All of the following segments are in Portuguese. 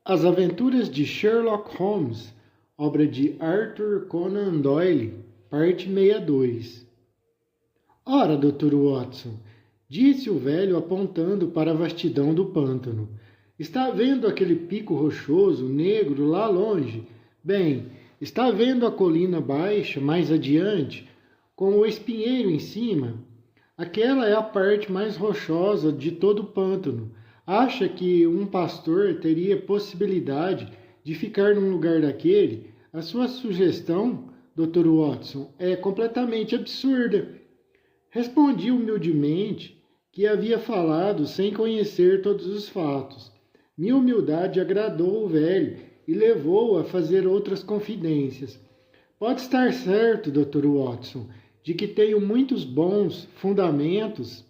As Aventuras de Sherlock Holmes, obra de Arthur Conan Doyle, parte 62. Ora, Dr. Watson, disse o velho apontando para a vastidão do pântano. Está vendo aquele pico rochoso, negro, lá longe? Bem, está vendo a colina baixa, mais adiante, com o espinheiro em cima? Aquela é a parte mais rochosa de todo o pântano. Acha que um pastor teria possibilidade de ficar num lugar daquele? A sua sugestão, Dr. Watson, é completamente absurda. Respondi humildemente que havia falado sem conhecer todos os fatos. Minha humildade agradou o velho e levou-o a fazer outras confidências. Pode estar certo, Dr. Watson, de que tenho muitos bons fundamentos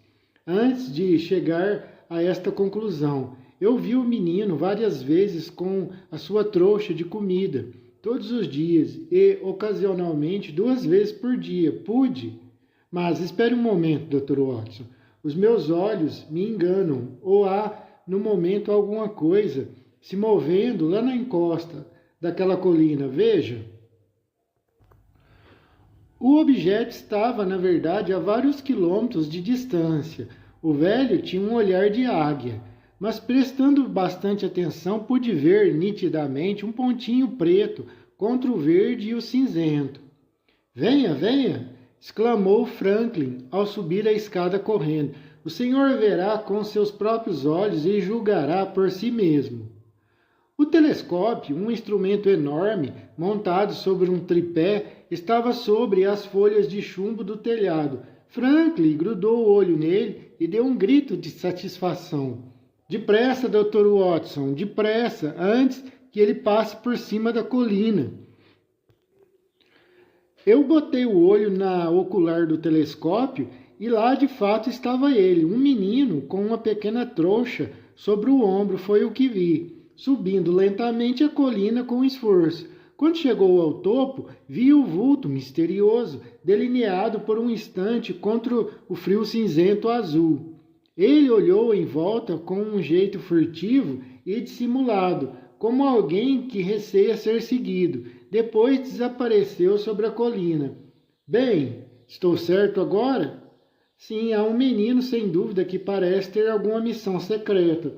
antes de chegar a esta conclusão. Eu vi o menino várias vezes com a sua trouxa de comida, todos os dias e, ocasionalmente, 2 vezes por dia. Pude. Mas espere um momento, Dr. Watson. Os meus olhos me enganam, ou há, no momento, alguma coisa se movendo lá na encosta daquela colina. Veja. O objeto estava, na verdade, a vários quilômetros de distância. O velho tinha um olhar de águia, mas prestando bastante atenção, pude ver nitidamente um pontinho preto contra o verde e o cinzento. Venha, venha! Exclamou Franklin ao subir a escada correndo. O senhor verá com seus próprios olhos e julgará por si mesmo. O telescópio, um instrumento enorme, montado sobre um tripé, estava sobre as folhas de chumbo do telhado. Franklin grudou o olho nele e deu um grito de satisfação. Depressa, Dr. Watson, depressa, antes que ele passe por cima da colina. Eu botei o olho na ocular do telescópio e lá de fato estava ele, um menino com uma pequena trouxa sobre o ombro, foi o que vi, subindo lentamente a colina com esforço. Quando chegou ao topo, vi o vulto misterioso, delineado por um instante contra o frio cinzento azul. Ele olhou em volta com um jeito furtivo e dissimulado, como alguém que receia ser seguido. Depois desapareceu sobre a colina. Bem, estou certo agora? Sim, há um menino sem dúvida que parece ter alguma missão secreta.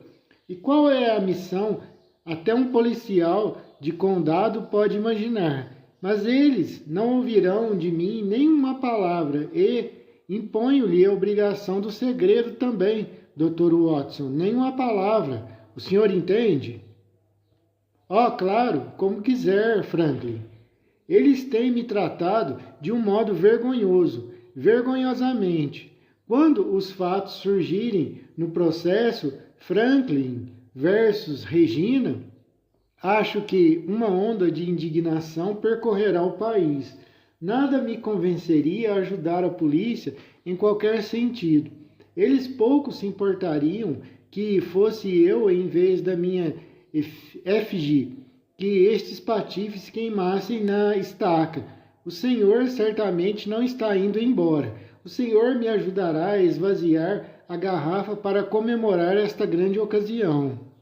E qual é a missão? Até um policial de condado pode imaginar. Mas eles não ouvirão de mim nenhuma palavra e imponho-lhe a obrigação do segredo também, Dr. Watson. Nenhuma palavra. O senhor entende? Oh, claro, como quiser, Franklin. Eles têm me tratado de um modo vergonhoso, vergonhosamente. Quando os fatos surgirem no processo Franklin versus Regina, acho que uma onda de indignação percorrerá o país. Nada me convenceria a ajudar a polícia em qualquer sentido. Eles pouco se importariam que fosse eu, em vez da minha efígie, que estes patifes queimassem na estaca. O senhor certamente não está indo embora. O senhor me ajudará a esvaziar a garrafa para comemorar esta grande ocasião.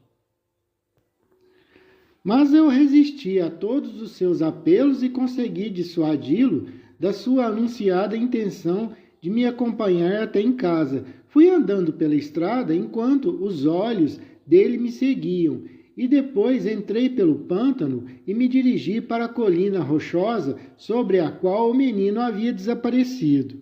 Mas eu resisti a todos os seus apelos e consegui dissuadi-lo da sua anunciada intenção de me acompanhar até em casa. Fui andando pela estrada enquanto os olhos dele me seguiam, e depois entrei pelo pântano e me dirigi para a colina rochosa sobre a qual o menino havia desaparecido.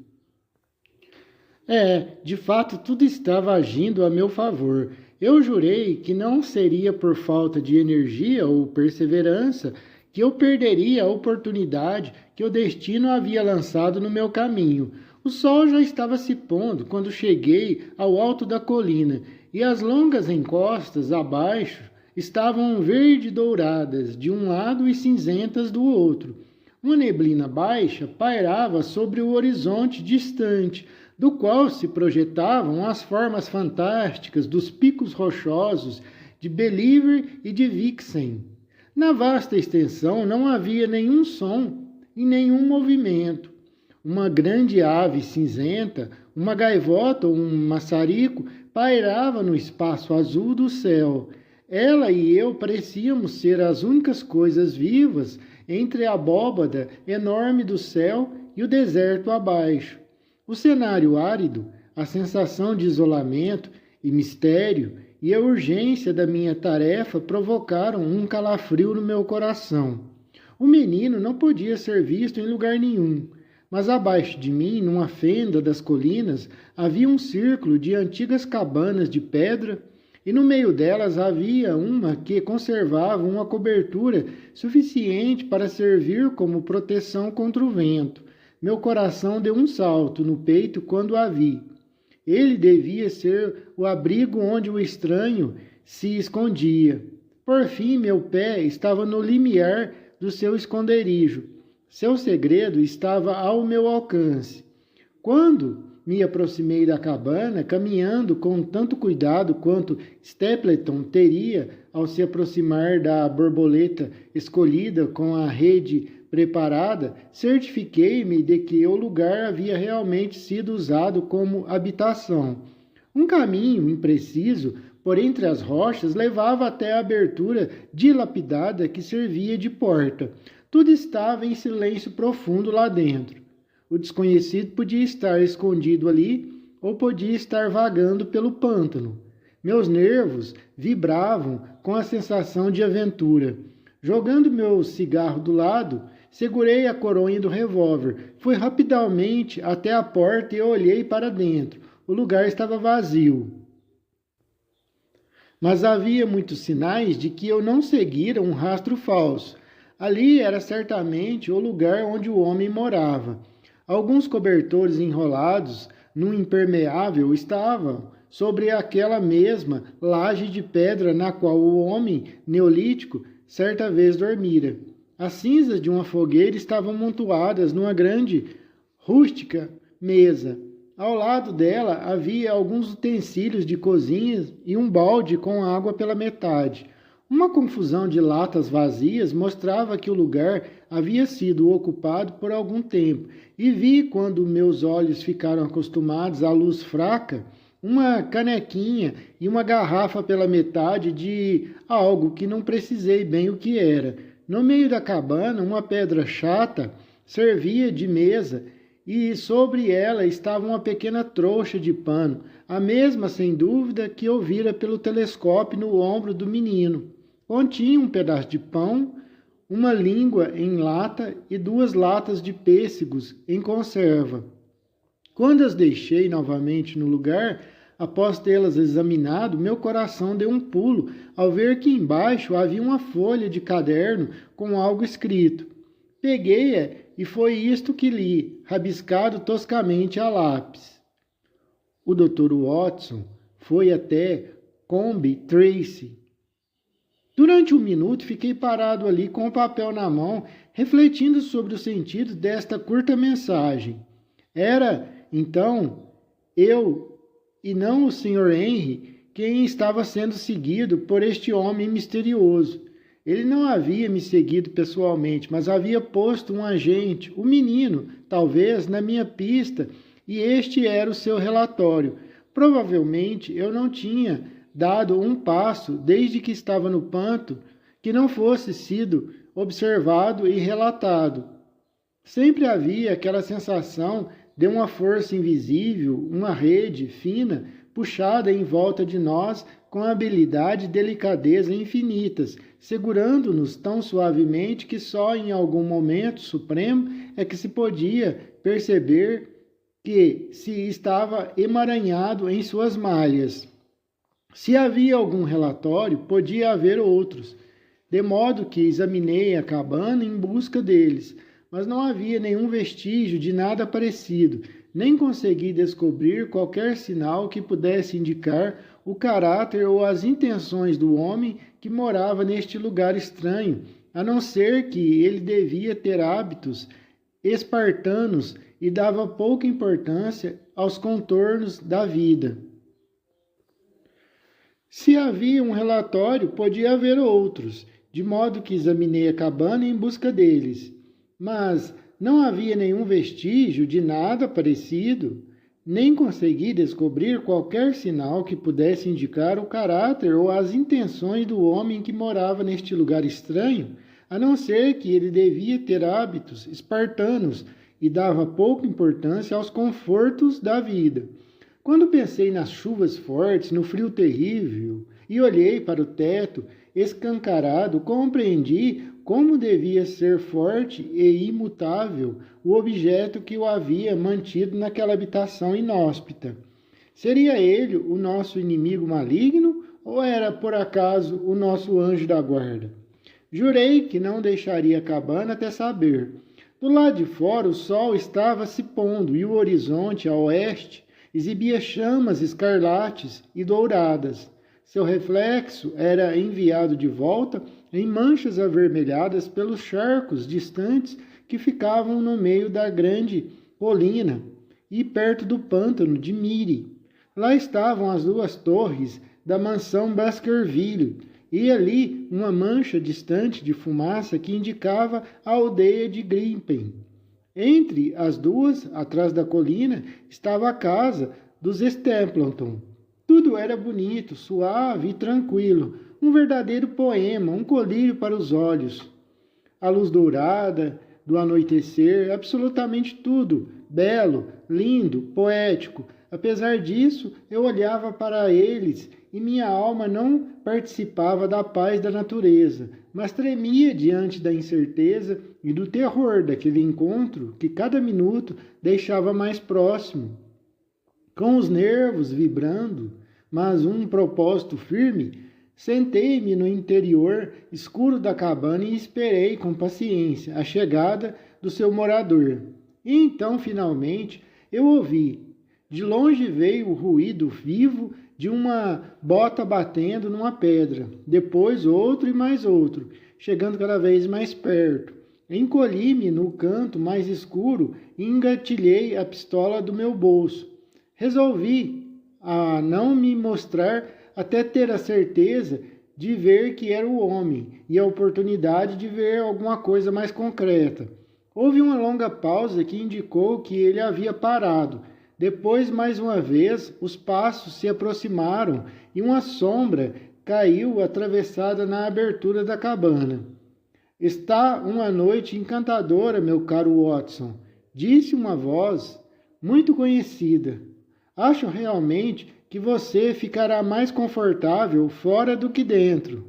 De fato, tudo estava agindo a meu favor. Eu jurei que não seria por falta de energia ou perseverança que eu perderia a oportunidade que o destino havia lançado no meu caminho. O sol já estava se pondo quando cheguei ao alto da colina, e as longas encostas abaixo estavam verde-douradas de um lado e cinzentas do outro. Uma neblina baixa pairava sobre o horizonte distante, do qual se projetavam as formas fantásticas dos picos rochosos de Believer e de Vixen. Na vasta extensão não havia nenhum som e nenhum movimento. Uma grande ave cinzenta, uma gaivota ou um maçarico, pairava no espaço azul do céu. Ela e eu parecíamos ser as únicas coisas vivas entre a abóbada enorme do céu e o deserto abaixo. O cenário árido, a sensação de isolamento e mistério e a urgência da minha tarefa provocaram um calafrio no meu coração. O menino não podia ser visto em lugar nenhum, mas abaixo de mim, numa fenda das colinas, havia um círculo de antigas cabanas de pedra, e no meio delas havia uma que conservava uma cobertura suficiente para servir como proteção contra o vento. Meu coração deu um salto no peito quando a vi. Ele devia ser o abrigo onde o estranho se escondia. Por fim, meu pé estava no limiar do seu esconderijo. Seu segredo estava ao meu alcance. Quando me aproximei da cabana, caminhando com tanto cuidado quanto Stapleton teria ao se aproximar da borboleta escolhida com a rede preparada, certifiquei-me de que o lugar havia realmente sido usado como habitação. Um caminho impreciso por entre as rochas levava até a abertura dilapidada que servia de porta. Tudo estava em silêncio profundo lá dentro. O desconhecido podia estar escondido ali ou podia estar vagando pelo pântano. Meus nervos vibravam com a sensação de aventura. Jogando meu cigarro do lado, segurei a coronha do revólver. Fui rapidamente até a porta e olhei para dentro. O lugar estava vazio. Mas havia muitos sinais de que eu não seguira um rastro falso. Ali era certamente o lugar onde o homem morava. Alguns cobertores enrolados num impermeável estavam sobre aquela mesma laje de pedra na qual o homem neolítico certa vez dormira. As cinzas de uma fogueira estavam amontoadas numa grande, rústica mesa. Ao lado dela havia alguns utensílios de cozinha e um balde com água pela metade. Uma confusão de latas vazias mostrava que o lugar havia sido ocupado por algum tempo, e vi, quando meus olhos ficaram acostumados à luz fraca, uma canequinha e uma garrafa pela metade de algo que não precisei bem o que era. No meio da cabana, uma pedra chata servia de mesa, e sobre ela estava uma pequena trouxa de pano, a mesma, sem dúvida, que eu vira pelo telescópio no ombro do menino. Continha um pedaço de pão, uma língua em lata e 2 latas de pêssegos em conserva. Quando as deixei novamente no lugar, após tê-las examinado, meu coração deu um pulo ao ver que embaixo havia uma folha de caderno com algo escrito. Peguei-a e foi isto que li, rabiscado toscamente a lápis. O Dr. Watson foi até Coombe Tracey. Durante 1 minuto fiquei parado ali com o papel na mão, refletindo sobre o sentido desta curta mensagem. Era, então, eu, e não o Sr. Henry, quem estava sendo seguido por este homem misterioso. Ele não havia me seguido pessoalmente, mas havia posto um agente, o menino, talvez, na minha pista, e este era o seu relatório. Provavelmente eu não tinha dado um passo desde que estava no panto que não fosse sido observado e relatado. Sempre havia aquela sensação de uma força invisível, uma rede fina, puxada em volta de nós com habilidade e delicadeza infinitas, segurando-nos tão suavemente que só em algum momento supremo é que se podia perceber que se estava emaranhado em suas malhas. Se havia algum relatório, podia haver outros, de modo que examinei a cabana em busca deles, mas não havia nenhum vestígio de nada parecido, nem consegui descobrir qualquer sinal que pudesse indicar o caráter ou as intenções do homem que morava neste lugar estranho, a não ser que ele devia ter hábitos espartanos e dava pouca importância aos contornos da vida. Se havia um relatório, podia haver outros, de modo que examinei a cabana em busca deles. Mas não havia nenhum vestígio de nada parecido. Nem consegui descobrir qualquer sinal que pudesse indicar o caráter ou as intenções do homem que morava neste lugar estranho, a não ser que ele devia ter hábitos espartanos e dava pouca importância aos confortos da vida. Quando pensei nas chuvas fortes, no frio terrível, e olhei para o teto escancarado, compreendi como devia ser forte e imutável o objeto que o havia mantido naquela habitação inóspita. Seria ele o nosso inimigo maligno ou era, por acaso, o nosso anjo da guarda? Jurei que não deixaria a cabana até saber. Do lado de fora, o sol estava se pondo e o horizonte, a oeste, exibia chamas escarlates e douradas. Seu reflexo era enviado de volta em manchas avermelhadas pelos charcos distantes que ficavam no meio da grande colina e perto do pântano de Miri. Lá estavam as duas torres da mansão Baskerville e ali uma mancha distante de fumaça que indicava a aldeia de Grimpen. Entre as duas, atrás da colina, estava a casa dos Stapleton. Tudo era bonito, suave e tranquilo, um verdadeiro poema, um colírio para os olhos. A luz dourada do anoitecer, absolutamente tudo, belo, lindo, poético. Apesar disso, eu olhava para eles e minha alma não participava da paz da natureza, mas tremia diante da incerteza e do terror daquele encontro que cada minuto deixava mais próximo. Com os nervos vibrando, mas um propósito firme, sentei-me no interior escuro da cabana e esperei com paciência a chegada do seu morador. E então, finalmente, eu ouvi. De longe veio o ruído vivo de uma bota batendo numa pedra, depois outro e mais outro, chegando cada vez mais perto. Encolhi-me no canto mais escuro e engatilhei a pistola do meu bolso. Resolvi a não me mostrar até ter a certeza de ver que era o homem e a oportunidade de ver alguma coisa mais concreta. Houve uma longa pausa que indicou que ele havia parado. Depois, mais uma vez, os passos se aproximaram e uma sombra caiu atravessada na abertura da cabana. Está uma noite encantadora, meu caro Watson, disse uma voz muito conhecida. Acho realmente que você ficará mais confortável fora do que dentro.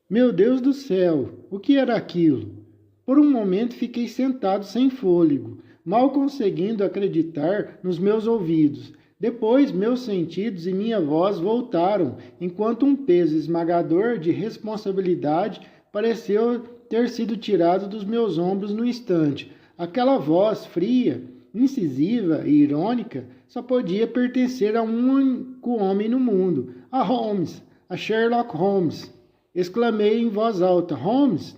Meu Deus do céu, o que era aquilo? Por um momento fiquei sentado sem fôlego, mal conseguindo acreditar nos meus ouvidos. Depois, meus sentidos e minha voz voltaram, enquanto um peso esmagador de responsabilidade pareceu ter sido tirado dos meus ombros no instante. Aquela voz fria, incisiva e irônica só podia pertencer a um único homem no mundo, a Holmes, a Sherlock Holmes. Exclamei em voz alta: Holmes?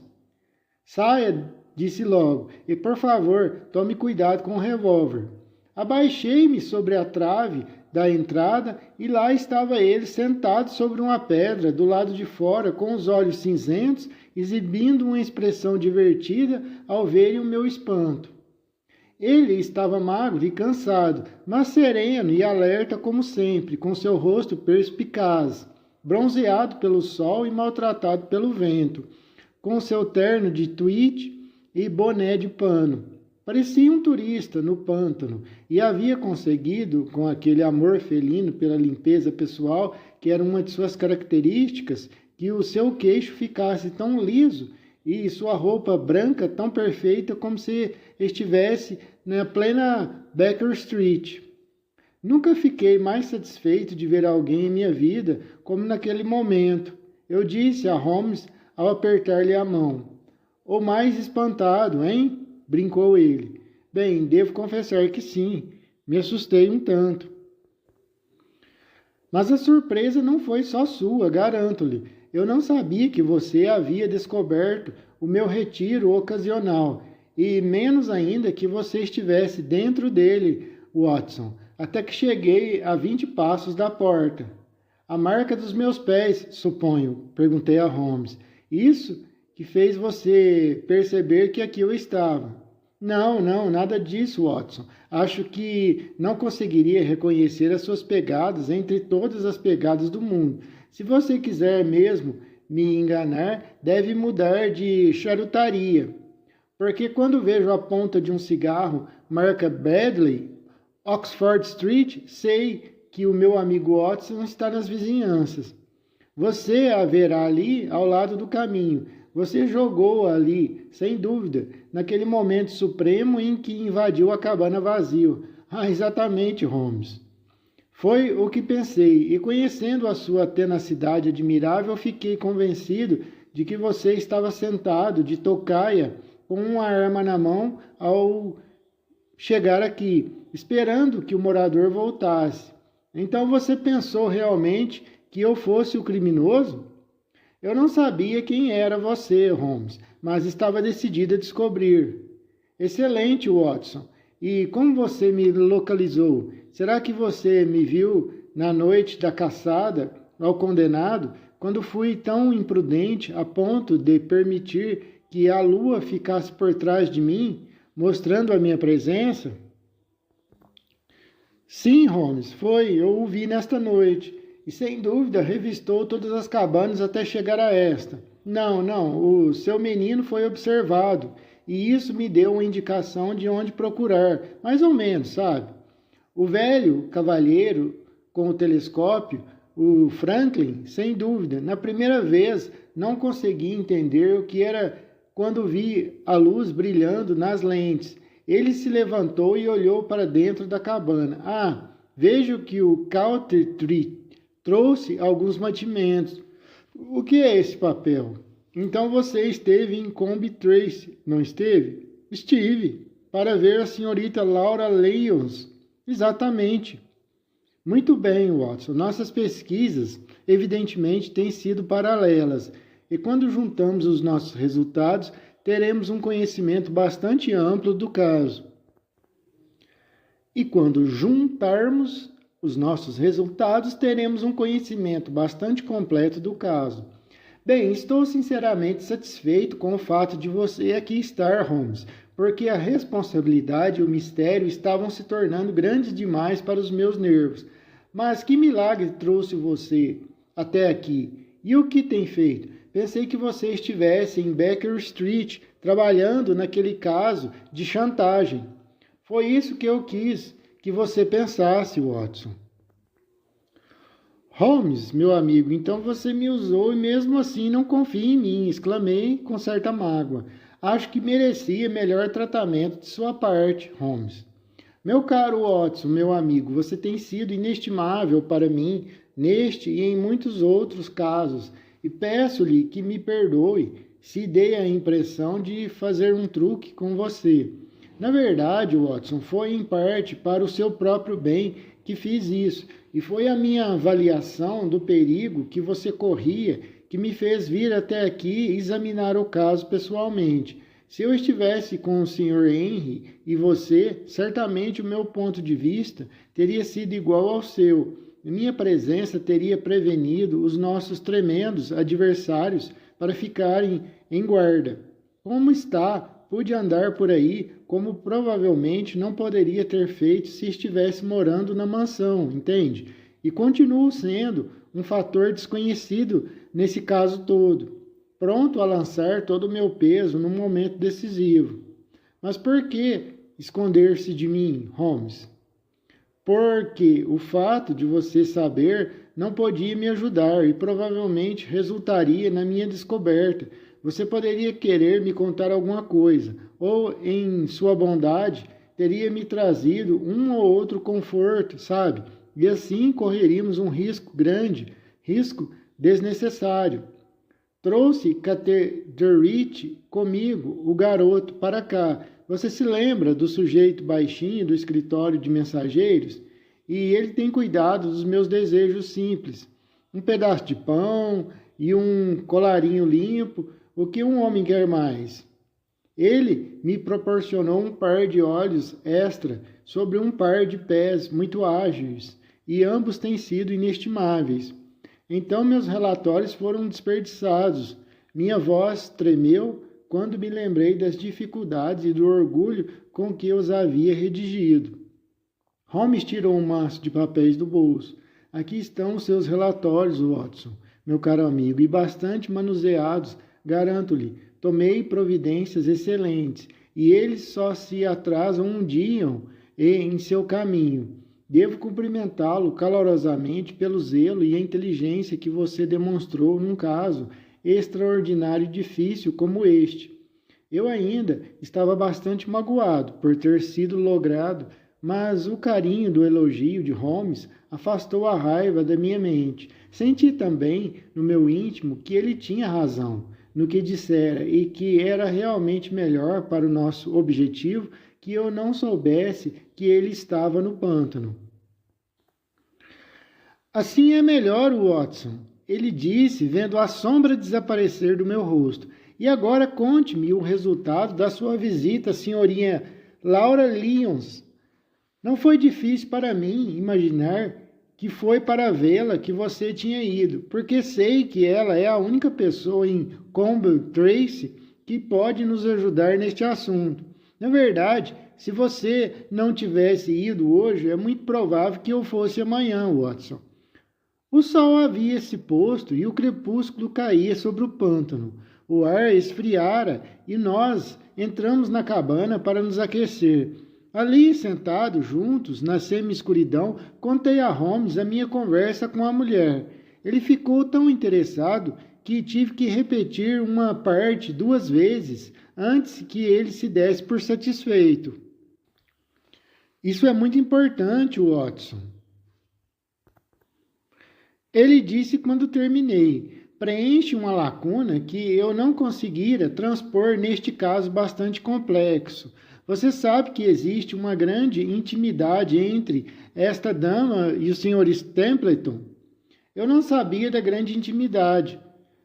Saia, disse logo, e por favor, tome cuidado com o revólver. Abaixei-me sobre a trave da entrada e lá estava ele sentado sobre uma pedra do lado de fora, com os olhos cinzentos, exibindo uma expressão divertida ao verem o meu espanto. Ele estava magro e cansado, mas sereno e alerta como sempre, com seu rosto perspicaz, bronzeado pelo sol e maltratado pelo vento, com seu terno de tweed e boné de pano. Parecia um turista no pântano e havia conseguido, com aquele amor felino pela limpeza pessoal, que era uma de suas características, que o seu queixo ficasse tão liso e sua roupa branca tão perfeita como se estivesse na plena Baker Street. Nunca fiquei mais satisfeito de ver alguém em minha vida como naquele momento. Eu disse a Holmes ao apertar-lhe a mão. Ou mais espantado, hein? Brincou ele. Bem, devo confessar que sim. Me assustei um tanto. Mas a surpresa não foi só sua, garanto-lhe. Eu não sabia que você havia descoberto o meu retiro ocasional, e menos ainda que você estivesse dentro dele, Watson, até que cheguei a 20 passos da porta. A marca dos meus pés, suponho, perguntei a Holmes. Isso que fez você perceber que aqui eu estava. Não, não, nada disso, Watson. Acho que não conseguiria reconhecer as suas pegadas entre todas as pegadas do mundo. Se você quiser mesmo me enganar, deve mudar de charutaria. Porque quando vejo a ponta de um cigarro marca Bradley, Oxford Street, sei que o meu amigo Watson está nas vizinhanças. Você a verá ali ao lado do caminho. Você jogou ali, sem dúvida, naquele momento supremo em que invadiu a cabana vazio. Ah, exatamente, Holmes. Foi o que pensei, e conhecendo a sua tenacidade admirável, fiquei convencido de que você estava sentado de tocaia, com uma arma na mão, ao chegar aqui, esperando que o morador voltasse. Então você pensou realmente que eu fosse o criminoso? Eu não sabia quem era você, Holmes, mas estava decidido a descobrir. Excelente, Watson. E como você me localizou? Será que você me viu na noite da caçada ao condenado, quando fui tão imprudente a ponto de permitir que a lua ficasse por trás de mim, mostrando a minha presença? Sim, Holmes, foi. Eu o vi nesta noite. E sem dúvida revistou todas as cabanas até chegar a esta. Não, não, o seu menino foi observado. E isso me deu uma indicação de onde procurar, mais ou menos, sabe? O velho cavalheiro com o telescópio, o Franklin, sem dúvida, na primeira vez não consegui entender o que era quando vi a luz brilhando nas lentes. Ele se levantou e olhou para dentro da cabana. Ah, vejo que o Cowtree trouxe alguns mantimentos. O que é esse papel? Então você esteve em Combe Trace, não esteve? Estive, para ver a senhorita Laura Lyons. Exatamente. Muito bem, Watson. Nossas pesquisas, evidentemente, têm sido paralelas. E quando juntamos os nossos resultados, teremos um conhecimento bastante amplo do caso. E quando juntarmos os nossos resultados, teremos um conhecimento bastante completo do caso. Bem, estou sinceramente satisfeito com o fato de você aqui estar, Holmes, porque a responsabilidade e o mistério estavam se tornando grandes demais para os meus nervos. Mas que milagre trouxe você até aqui? E o que tem feito? Pensei que você estivesse em Baker Street, trabalhando naquele caso de chantagem. Foi isso que eu quis que você pensasse, Watson. Holmes, meu amigo, então você me usou e mesmo assim não confia em mim, exclamei com certa mágoa. Acho que merecia melhor tratamento de sua parte, Holmes. Meu caro Watson, meu amigo, você tem sido inestimável para mim neste e em muitos outros casos, e peço-lhe que me perdoe se dei a impressão de fazer um truque com você. Na verdade, Watson, foi em parte para o seu próprio bem que fiz isso, e foi a minha avaliação do perigo que você corria que me fez vir até aqui examinar o caso pessoalmente. Se eu estivesse com o Sr. Henry e você, certamente o meu ponto de vista teria sido igual ao seu. Minha presença teria prevenido os nossos tremendos adversários para ficarem em guarda. Como está, pude andar por aí como provavelmente não poderia ter feito se estivesse morando na mansão, entende? E continuo sendo um fator desconhecido nesse caso todo, pronto a lançar todo o meu peso num momento decisivo. Mas por que esconder-se de mim, Holmes? Porque o fato de você saber não podia me ajudar e provavelmente resultaria na minha descoberta. Você poderia querer me contar alguma coisa, ou, em sua bondade, teria me trazido um ou outro conforto, sabe? E assim correríamos um risco grande, risco desnecessário. Trouxe Catherine comigo, o garoto, para cá. Você se lembra do sujeito baixinho do escritório de mensageiros? E ele tem cuidado dos meus desejos simples. Um pedaço de pão e um colarinho limpo. O que um homem quer mais? Ele me proporcionou um par de olhos extra sobre um par de pés muito ágeis, e ambos têm sido inestimáveis. Então meus relatórios foram desperdiçados. Minha voz tremeu quando me lembrei das dificuldades e do orgulho com que os havia redigido. Holmes tirou um maço de papéis do bolso. Aqui estão os seus relatórios, Watson, meu caro amigo, e bastante manuseados, garanto-lhe. Tomei providências excelentes, e eles só se atrasam um dia em seu caminho. Devo cumprimentá-lo calorosamente pelo zelo e a inteligência que você demonstrou num caso extraordinário e difícil como este. Eu ainda estava bastante magoado por ter sido logrado, mas o carinho do elogio de Holmes afastou a raiva da minha mente. Senti também, no meu íntimo, que ele tinha razão no que dissera e que era realmente melhor para o nosso objetivo que eu não soubesse que ele estava no pântano. Assim é melhor, Watson, ele disse, vendo a sombra desaparecer do meu rosto. E agora conte-me o resultado da sua visita, senhorinha Laura Lyons. Não foi difícil para mim imaginar que foi para vê-la que você tinha ido, porque sei que ela é a única pessoa em Coombe Tracey que pode nos ajudar neste assunto. Na verdade, se você não tivesse ido hoje, é muito provável que eu fosse amanhã, Watson. O sol havia se posto e o crepúsculo caía sobre o pântano. O ar esfriara e nós entramos na cabana para nos aquecer. Ali, sentados juntos, na semi-escuridão, contei a Holmes a minha conversa com a mulher. Ele ficou tão interessado que tive que repetir uma parte 2 vezes antes que ele se desse por satisfeito. Isso é muito importante, Watson. Ele disse quando terminei. Preenche uma lacuna que eu não conseguira transpor neste caso bastante complexo. Você sabe que existe uma grande intimidade entre esta dama e o Sr. Stapleton? Eu não sabia da grande intimidade.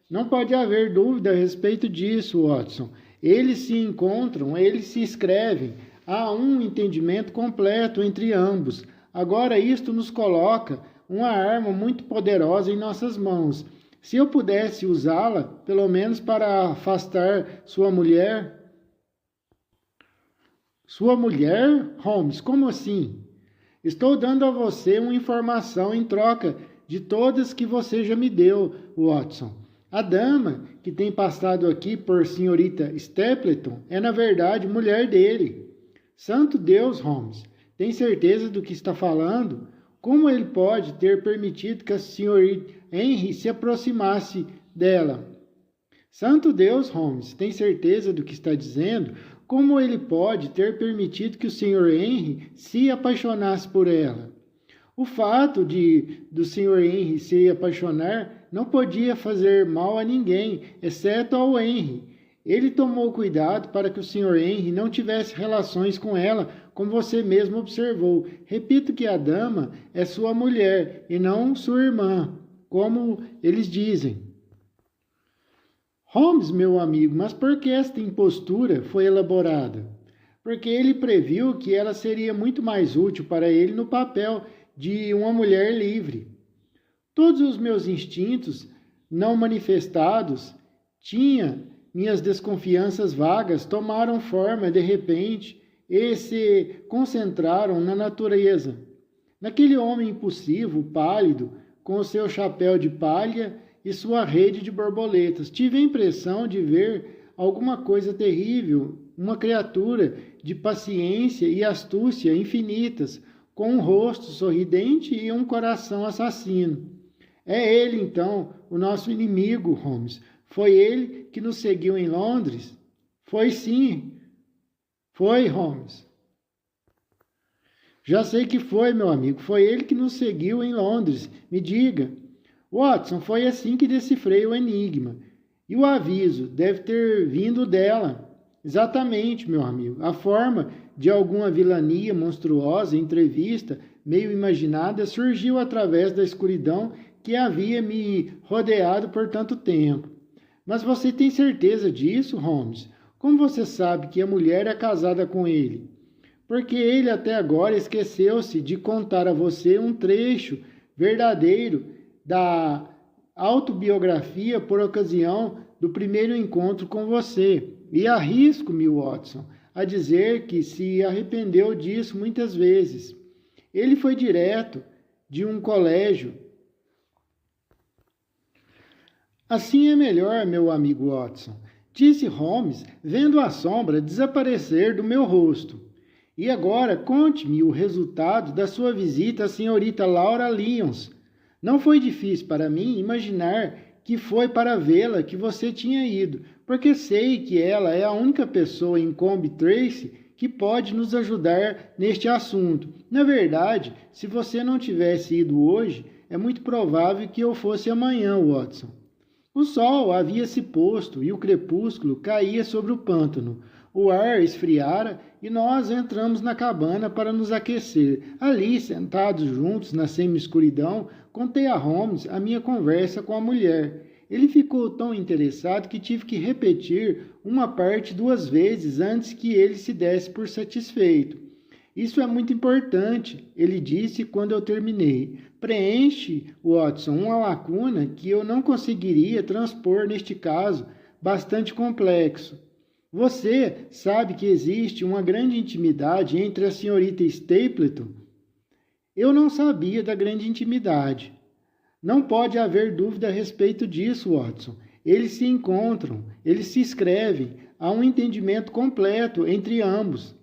Não pode haver dúvida a respeito disso, Watson. Eles se encontram, eles se escrevem. Há um entendimento completo entre ambos. Agora isto nos coloca uma arma muito poderosa em nossas mãos. Se eu pudesse usá-la, pelo menos para afastar sua mulher... Sua mulher, Holmes? Como assim? Estou dando a você uma informação em troca de todas que você já me deu, Watson. A dama que tem passado aqui por senhorita Stapleton é, na verdade, mulher dele. Santo Deus, Holmes, tem certeza do que está falando? Como ele pode ter permitido que a senhorita Henry se aproximasse dela? Santo Deus, Holmes, tem certeza do que está dizendo? Como ele pode ter permitido que o Sr. Henry se apaixonasse por ela? O fato do Sr. Henry se apaixonar não podia fazer mal a ninguém, exceto ao Henry. Ele tomou cuidado para que o Sr. Henry não tivesse relações com ela, como você mesmo observou. Repito que a dama é sua mulher e não sua irmã, como eles dizem. Holmes, meu amigo, mas por que esta impostura foi elaborada? Porque ele previu que ela seria muito mais útil para ele no papel de uma mulher livre. Todos os meus instintos não manifestados minhas desconfianças vagas tomaram forma de repente e se concentraram na natureza. Naquele homem impulsivo, pálido, com o seu chapéu de palha e sua rede de borboletas. Tive a impressão de ver alguma coisa terrível, uma criatura de paciência e astúcia infinitas, com um rosto sorridente e um coração assassino. É ele, então, o nosso inimigo, Holmes. Foi ele que nos seguiu em Londres? Foi sim. Foi, Holmes. Já sei que foi, meu amigo. Foi ele que nos seguiu em Londres. Me diga. Watson, foi assim que decifrei o enigma. E o aviso deve ter vindo dela. Exatamente, meu amigo. A forma de alguma vilania monstruosa, entrevista, meio imaginada, surgiu através da escuridão que havia me rodeado por tanto tempo. Mas você tem certeza disso, Holmes? Como você sabe que a mulher é casada com ele? Porque ele até agora esqueceu-se de contar a você um trecho verdadeiro da autobiografia por ocasião do primeiro encontro com você. e arrisco-me, Watson, a dizer que se arrependeu disso muitas vezes. Ele foi direto de um colégio. Assim é melhor, meu amigo Watson, disse Holmes, vendo a sombra desaparecer do meu rosto. E agora conte-me o resultado da sua visita à senhorita Laura Lyons. Não foi difícil para mim imaginar que foi para vê-la que você tinha ido, porque sei que ela é a única pessoa em Coombe Tracey que pode nos ajudar neste assunto. Na verdade, se você não tivesse ido hoje, é muito provável que eu fosse amanhã, Watson. O sol havia se posto e o crepúsculo caía sobre o pântano. O ar esfriara e nós entramos na cabana para nos aquecer. Ali, sentados juntos na semi-escuridão, contei a Holmes a minha conversa com a mulher. Ele ficou tão interessado que tive que repetir uma parte 2 vezes antes que ele se desse por satisfeito. Isso é muito importante, ele disse quando eu terminei. Preenche, Watson, uma lacuna que eu não conseguiria transpor neste caso, bastante complexo. Você sabe que existe uma grande intimidade entre a senhorita Stapleton? Eu não sabia da grande intimidade. Não pode haver dúvida a respeito disso, Watson. Eles se encontram, eles se escrevem, há um entendimento completo entre ambos.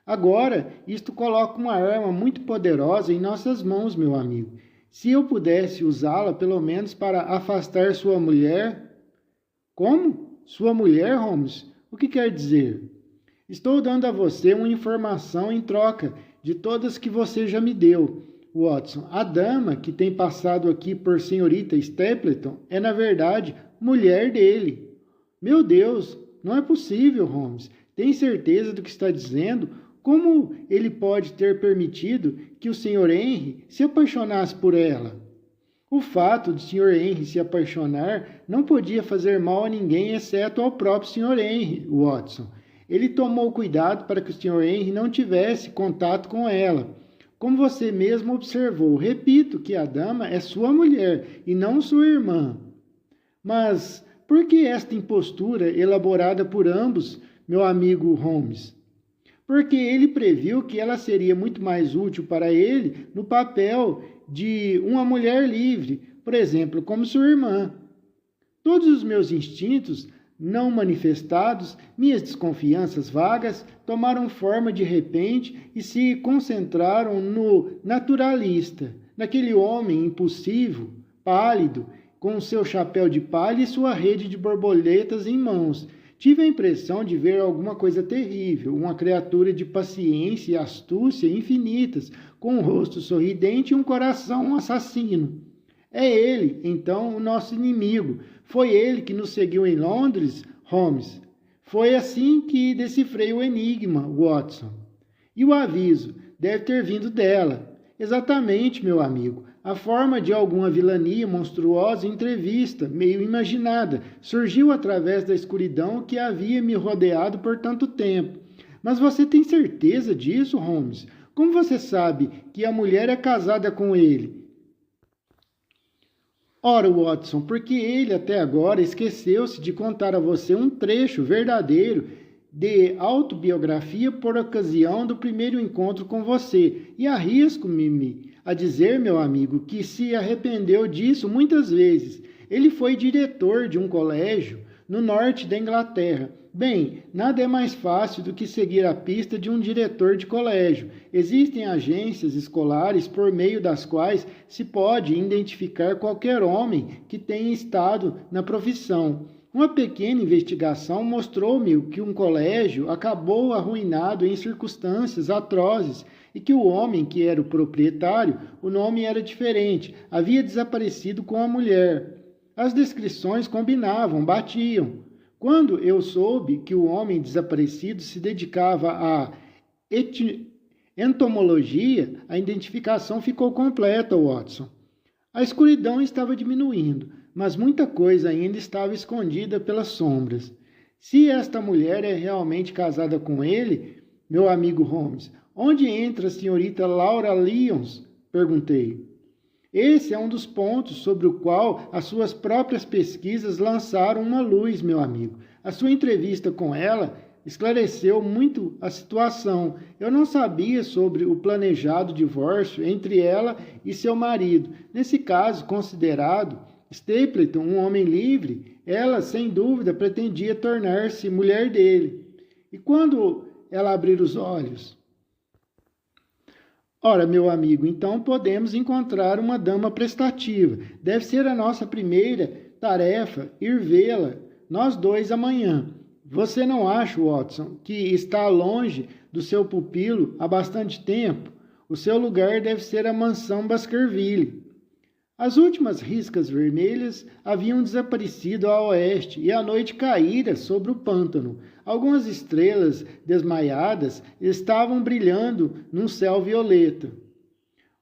Agora, isto coloca uma arma muito poderosa em nossas mãos, meu amigo. Se eu pudesse usá-la, pelo menos para afastar sua mulher... Como? Sua mulher, Holmes? O que quer dizer? Estou dando a você uma informação em troca de todas que você já me deu, Watson. A dama que tem passado aqui por senhorita Stapleton é, na verdade, mulher dele. Meu Deus, não é possível, Holmes. Tem certeza do que está dizendo? Como ele pode ter permitido que o Sr. Henry se apaixonasse por ela? O fato de Sr. Henry se apaixonar não podia fazer mal a ninguém, exceto ao próprio Sr. Henry, Watson. Ele tomou cuidado para que o Sr. Henry não tivesse contato com ela. Como você mesmo observou, repito que a dama é sua mulher e não sua irmã. Mas por que esta impostura elaborada por ambos, meu amigo Holmes? Porque ele previu que ela seria muito mais útil para ele no papel de uma mulher livre, por exemplo, como sua irmã. Todos os meus instintos não manifestados, minhas desconfianças vagas, tomaram forma de repente e se concentraram no naturalista, naquele homem impulsivo, pálido, com seu chapéu de palha e sua rede de borboletas em mãos. Tive a impressão de ver alguma coisa terrível, uma criatura de paciência e astúcia infinitas, com um rosto sorridente e um coração assassino. É ele, então, o nosso inimigo. Foi ele que nos seguiu em Londres, Holmes. Foi assim que decifrei o enigma, Watson. E o aviso deve ter vindo dela. Exatamente, meu amigo. A forma de alguma vilania monstruosa entrevista, meio imaginada, surgiu através da escuridão que havia me rodeado por tanto tempo. Mas você tem certeza disso, Holmes? Como você sabe que a mulher é casada com ele? Ora, Watson, porque ele até agora esqueceu-se de contar a você um trecho verdadeiro de autobiografia por ocasião do primeiro encontro com você. E arrisco-me a dizer, meu amigo, que se arrependeu disso muitas vezes. Ele foi diretor de um colégio no norte da Inglaterra. Bem, nada é mais fácil do que seguir a pista de um diretor de colégio. Existem agências escolares por meio das quais se pode identificar qualquer homem que tenha estado na profissão. Uma pequena investigação mostrou-me que um colégio acabou arruinado em circunstâncias atrozes e que o homem que era o proprietário, o nome era diferente, havia desaparecido com a mulher. As descrições combinavam, batiam. Quando eu soube que o homem desaparecido se dedicava à entomologia, a identificação ficou completa, Watson. A escuridão estava diminuindo, mas muita coisa ainda estava escondida pelas sombras. Se esta mulher é realmente casada com ele, meu amigo Holmes, onde entra a senhorita Laura Lyons? Perguntei. Esse é um dos pontos sobre o qual as suas próprias pesquisas lançaram uma luz, meu amigo. A sua entrevista com ela esclareceu muito a situação. Eu não sabia sobre o planejado divórcio entre ela e seu marido. Nesse caso, considerado Stapleton um homem livre, ela, sem dúvida, pretendia tornar-se mulher dele. E quando ela abrir os olhos? Ora, meu amigo, então podemos encontrar uma dama prestativa. Deve ser a nossa primeira tarefa ir vê-la, nós dois amanhã. Você não acha, Watson, que está longe do seu pupilo há bastante tempo? O seu lugar deve ser a mansão Baskerville. As últimas riscas vermelhas haviam desaparecido a oeste e a noite caíra sobre o pântano. Algumas estrelas desmaiadas estavam brilhando num céu violeta.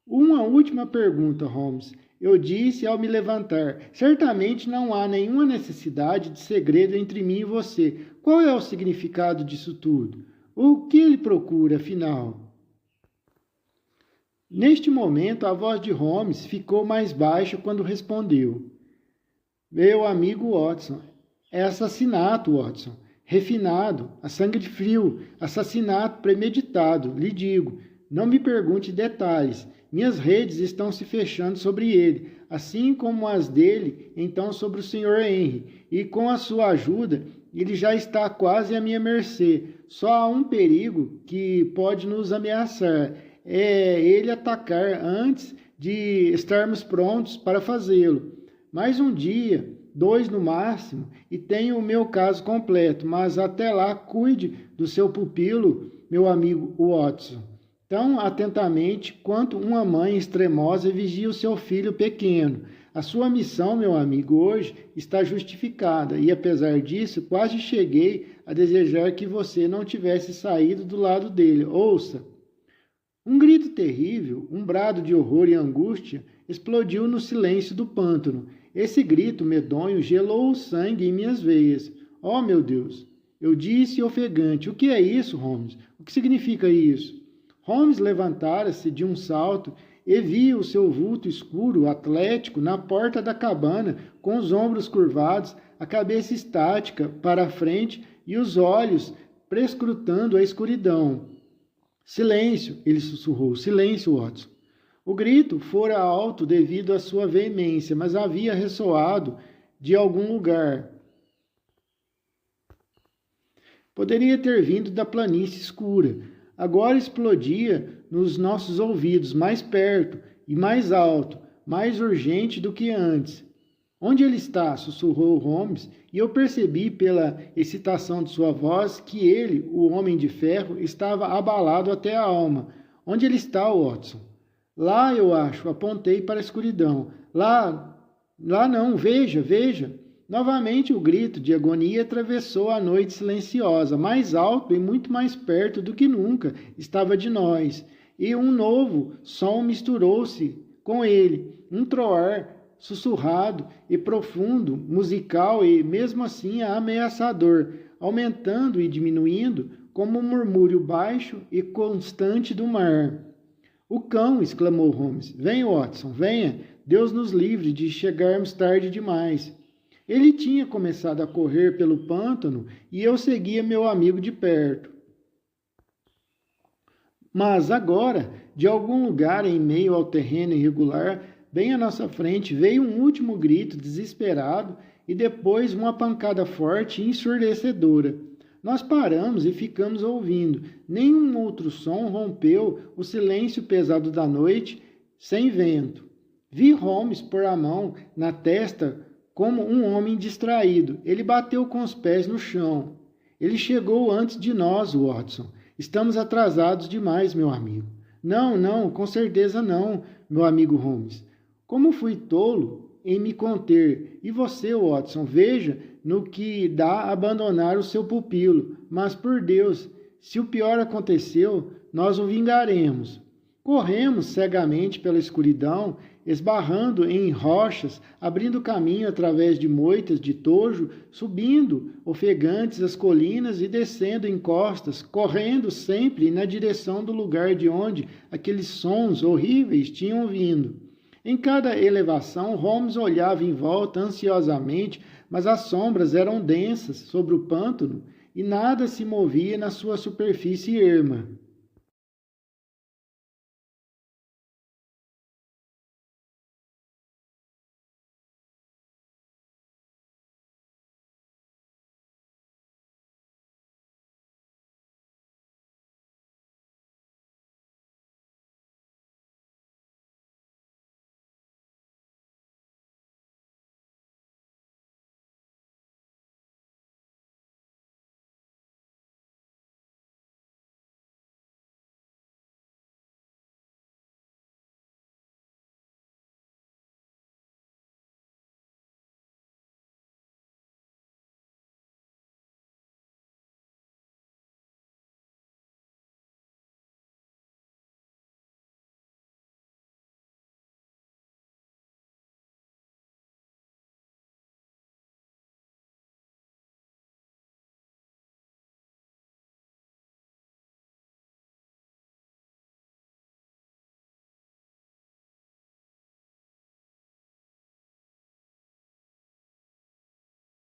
Uma última pergunta, Holmes. Eu disse ao me levantar, certamente não há nenhuma necessidade de segredo entre mim e você. Qual é o significado disso tudo? O que ele procura, afinal? Neste momento, a voz de Holmes ficou mais baixa quando respondeu. Meu amigo Watson, é assassinato, Watson. Refinado, a sangue de frio, assassinato premeditado, lhe digo. Não me pergunte detalhes. Minhas redes estão se fechando sobre ele, assim como as dele, então sobre o Sr. Henry. E com a sua ajuda, ele já está quase à minha mercê. Só há um perigo que pode nos ameaçar. É ele atacar antes de estarmos prontos para fazê-lo. Mais um dia, 2 no máximo, e tenho o meu caso completo, mas até lá cuide do seu pupilo, meu amigo Watson, tão atentamente quanto uma mãe extremosa vigia o seu filho pequeno. A sua missão, meu amigo, hoje está justificada, e apesar disso, quase cheguei a desejar que você não tivesse saído do lado dele. Ouça! Um grito terrível, um brado de horror e angústia, explodiu no silêncio do pântano. Esse grito medonho gelou o sangue em minhas veias. Oh, meu Deus! Eu disse ofegante. O que é isso, Holmes? O que significa isso? Holmes levantara-se de um salto e via o seu vulto escuro, atlético, na porta da cabana, com os ombros curvados, a cabeça estática para a frente e os olhos prescrutando a escuridão. Silêncio, ele sussurrou. Silêncio, Watson. O grito fora alto devido à sua veemência, mas havia ressoado de algum lugar. Poderia ter vindo da planície escura. Agora explodia nos nossos ouvidos, mais perto e mais alto, mais urgente do que antes. Onde ele está? Sussurrou Holmes, e eu percebi pela excitação de sua voz que ele, o homem de ferro, estava abalado até a alma. Onde ele está, Watson? Lá, eu acho, apontei para a escuridão. Lá não, veja, veja. Novamente o grito de agonia atravessou a noite silenciosa, mais alto e muito mais perto do que nunca estava de nós. E um novo som misturou-se com ele, um troar sussurrado e profundo, musical e, mesmo assim, ameaçador, aumentando e diminuindo como um murmúrio baixo e constante do mar. O cão, exclamou Holmes. Venha, Watson, venha. Deus nos livre de chegarmos tarde demais. Ele tinha começado a correr pelo pântano e eu seguia meu amigo de perto. Mas agora, de algum lugar em meio ao terreno irregular, bem à nossa frente, veio um último grito desesperado e depois uma pancada forte e ensurdecedora. Nós paramos e ficamos ouvindo. Nenhum outro som rompeu o silêncio pesado da noite, sem vento. Vi Holmes pôr a mão na testa como um homem distraído. Ele bateu com os pés no chão. Ele chegou antes de nós, Watson. Estamos atrasados demais, meu amigo. Não, com certeza não, meu amigo Holmes. Como fui tolo em me conter. E você, Watson, veja no que dá abandonar o seu pupilo. Mas, por Deus, se o pior aconteceu, nós o vingaremos. Corremos cegamente pela escuridão, esbarrando em rochas, abrindo caminho através de moitas de tojo, subindo ofegantes as colinas e descendo encostas, correndo sempre na direção do lugar de onde aqueles sons horríveis tinham vindo. Em cada elevação, Holmes olhava em volta ansiosamente, mas as sombras eram densas sobre o pântano e nada se movia na sua superfície erma.